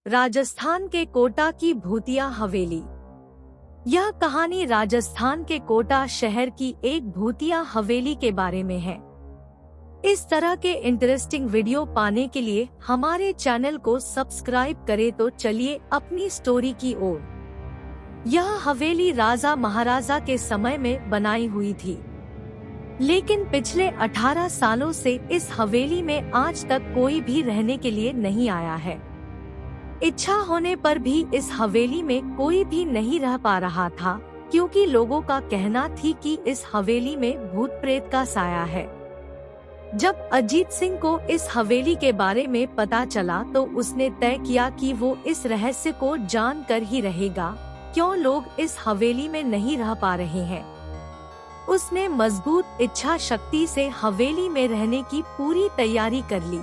राजस्थान के कोटा की भूतिया हवेली। यह कहानी राजस्थान के कोटा शहर की एक भूतिया हवेली के बारे में है। इस तरह के इंटरेस्टिंग वीडियो पाने के लिए हमारे चैनल को सब्सक्राइब करें। तो चलिए अपनी स्टोरी की ओर। यह हवेली राजा महाराजा के समय में बनाई हुई थी, लेकिन पिछले 18 सालों से इस हवेली में आज तक कोई भी रहने के लिए नहीं आया है। इच्छा होने पर भी इस हवेली में कोई भी नहीं रह पा रहा था, क्योंकि लोगों का कहना थी कि इस हवेली में भूत प्रेत का साया है। जब अजीत सिंह को इस हवेली के बारे में पता चला तो उसने तय किया कि वो इस रहस्य को जान कर ही रहेगा, क्यों लोग इस हवेली में नहीं रह पा रहे हैं। उसने मजबूत इच्छा शक्ति से हवेली में रहने की पूरी तैयारी कर ली।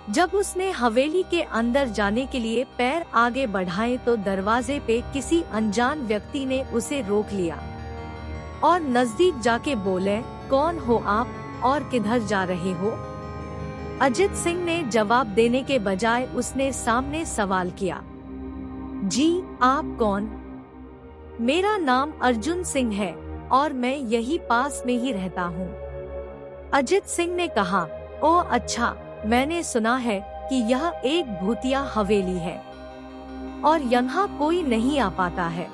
जब उसने हवेली के अंदर जाने के लिए पैर आगे बढ़ाए तो दरवाजे पे किसी अनजान व्यक्ति ने उसे रोक लिया और नजदीक जाके बोले, कौन हो आप और किधर जा रहे हो? अजीत सिंह ने जवाब देने के बजाय उसने सामने सवाल किया, जी आप कौन? मेरा नाम अर्जुन सिंह है और मैं यही पास में ही रहता हूँ। अजीत सिंह ने कहा, ओ अच्छा, मैंने सुना है कि यह एक भूतिया हवेली है और यहाँ कोई नहीं आ पाता है,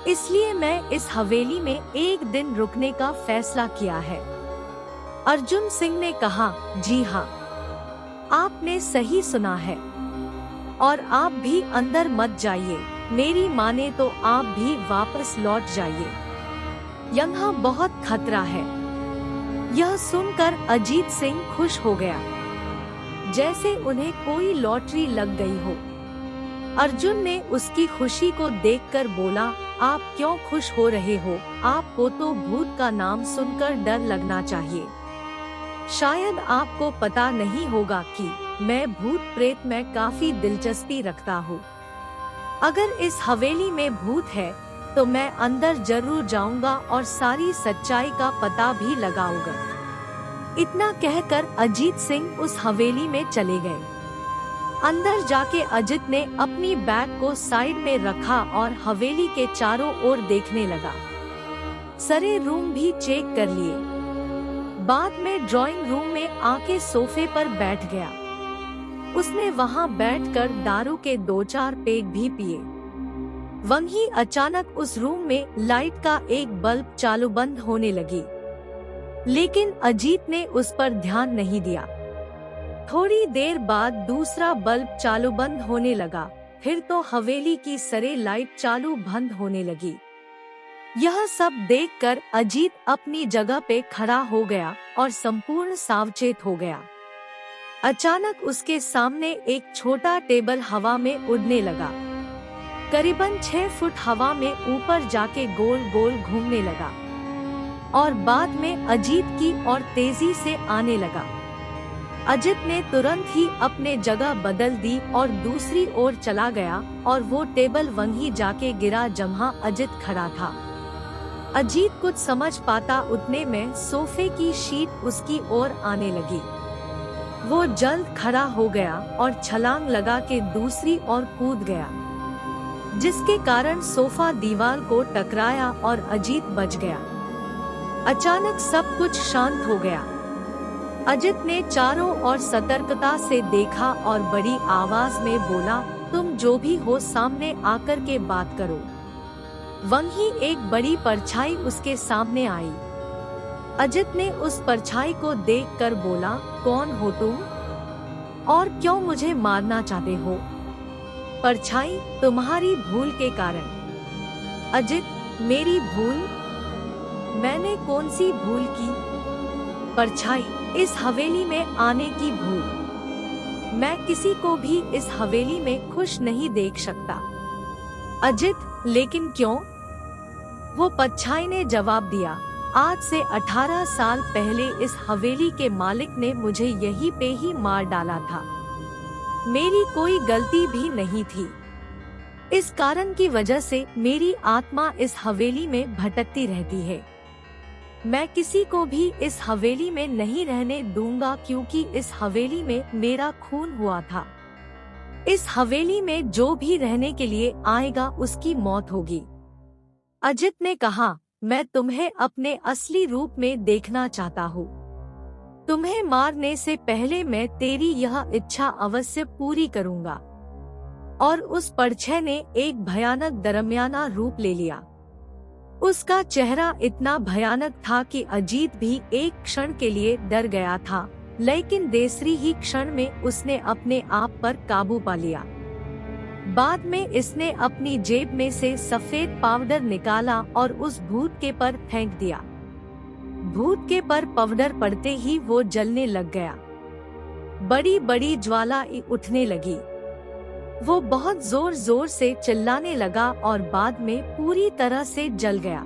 इसलिए मैं इस हवेली में एक दिन रुकने का फैसला किया है। अर्जुन सिंह ने कहा, जी हाँ, आपने सही सुना है और आप भी अंदर मत जाइए, मेरी माने तो आप भी वापस लौट जाइए, यहाँ बहुत खतरा है। यह सुनकर अजीत सिंह खुश हो गया, जैसे उन्हें कोई लॉटरी लग गई हो। अर्जुन ने उसकी खुशी को देखकर बोला, आप क्यों खुश हो रहे हो? आपको तो भूत का नाम सुनकर डर लगना चाहिए। शायद आपको पता नहीं होगा कि मैं भूत प्रेत में काफी दिलचस्पी रखता हूँ। अगर इस हवेली में भूत है तो मैं अंदर जरूर जाऊंगा और सारी सच्चाई का पता भी लगाऊंगा। इतना कहकर अजीत सिंह उस हवेली में चले गए। अंदर जाके अजीत ने अपनी बैग को साइड में रखा और हवेली के चारों ओर देखने लगा। सारे रूम भी चेक कर लिए। बाद में ड्राइंग रूम में आके सोफे पर बैठ गया। उसने वहां बैठकर दारू के 2-4 पेग भी पिए। वहीं अचानक उस रूम में लाइट का एक बल्ब चालू बंद होने लगी, लेकिन अजीत ने उस पर ध्यान नहीं दिया। थोड़ी देर बाद दूसरा बल्ब चालू बंद होने लगा, फिर तो हवेली की सारी लाइट चालू बंद होने लगी। यह सब देखकर अजीत अपनी जगह पे खड़ा हो गया और संपूर्ण सावचेत हो गया। अचानक उसके सामने एक छोटा टेबल हवा में उड़ने लगा। करीबन 6 फुट हवा में ऊपर जाके गोल गोल घूमने लगा और बाद में अजीत की ओर तेजी से आने लगा। अजीत ने तुरंत ही अपने जगह बदल दी और दूसरी ओर चला गया और वो टेबल वहीं जाके गिरा जहाँ अजीत खड़ा था। अजीत कुछ समझ पाता उतने में सोफे की शीट उसकी ओर आने लगी। वो जल्द खड़ा हो गया और छलांग लगा के दूसरी ओर कूद गया, जिसके कारण सोफा दीवार को टकराया और अजीत बच गया। अचानक सब कुछ शांत हो गया। अजीत ने चारों ओर सतर्कता से देखा और बड़ी आवाज में बोला, तुम जो भी हो सामने आकर के बात करो। वहीं एक बड़ी परछाई उसके सामने आई। अजीत ने उस परछाई को देखकर बोला, कौन हो तुम और क्यों मुझे मारना चाहते हो? परछाई, तुम्हारी भूल के कारण। अजीत, मेरी भूल? मैंने कौन सी भूल की? परछाई, इस हवेली में आने की भूल। मैं किसी को भी इस हवेली में खुश नहीं देख सकता। अजीत, लेकिन क्यों? वो परछाई ने जवाब दिया, आज से 18 साल पहले इस हवेली के मालिक ने मुझे यहीं पे ही मार डाला था। मेरी कोई गलती भी नहीं थी। इस कारण की वजह से मेरी आत्मा इस हवेली में भटकती रहती है। मैं किसी को भी इस हवेली में नहीं रहने दूंगा, क्योंकि इस हवेली में मेरा खून हुआ था। इस हवेली में जो भी रहने के लिए आएगा उसकी मौत होगी। अजित ने कहा, मैं तुम्हें अपने असली रूप में देखना चाहता हूँ। तुम्हें मारने से पहले मैं तेरी यह इच्छा अवश्य पूरी करूँगा। और उस परछाई ने एक भयानक दरमियाना रूप ले लिया। उसका चेहरा इतना भयानक था कि अजीत भी एक क्षण के लिए डर गया था, लेकिन दूसरी ही क्षण में उसने अपने आप पर काबू पा लिया। बाद में इसने अपनी जेब में से सफेद पाउडर निकाला और उस भूत के पर फेंक दिया। भूत के पर पाउडर पड़ते ही वो जलने लग गया। बड़ी बड़ी ज्वाला उठने लगी। वो बहुत जोर जोर से चिल्लाने लगा और बाद में पूरी तरह से जल गया।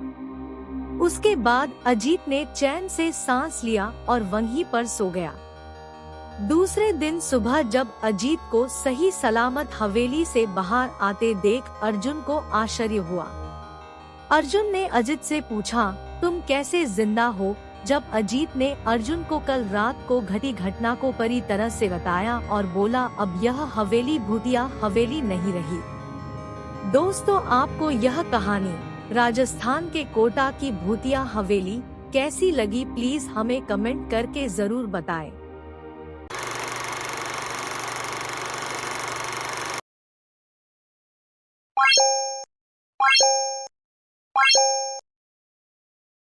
उसके बाद अजीत ने चैन से सांस लिया और वहीं पर सो गया। दूसरे दिन सुबह जब अजीत को सही सलामत हवेली से बाहर आते देख अर्जुन को आश्चर्य हुआ। अर्जुन ने अजीत से पूछा, तुम कैसे जिंदा हो? जब अजीत ने अर्जुन को कल रात को घटी घटना को पूरी तरह से बताया और बोला, अब यह हवेली भूतिया हवेली नहीं रही। दोस्तों, आपको यह कहानी राजस्थान के कोटा की भूतिया हवेली कैसी लगी, प्लीज हमें कमेंट करके जरूर बताएं।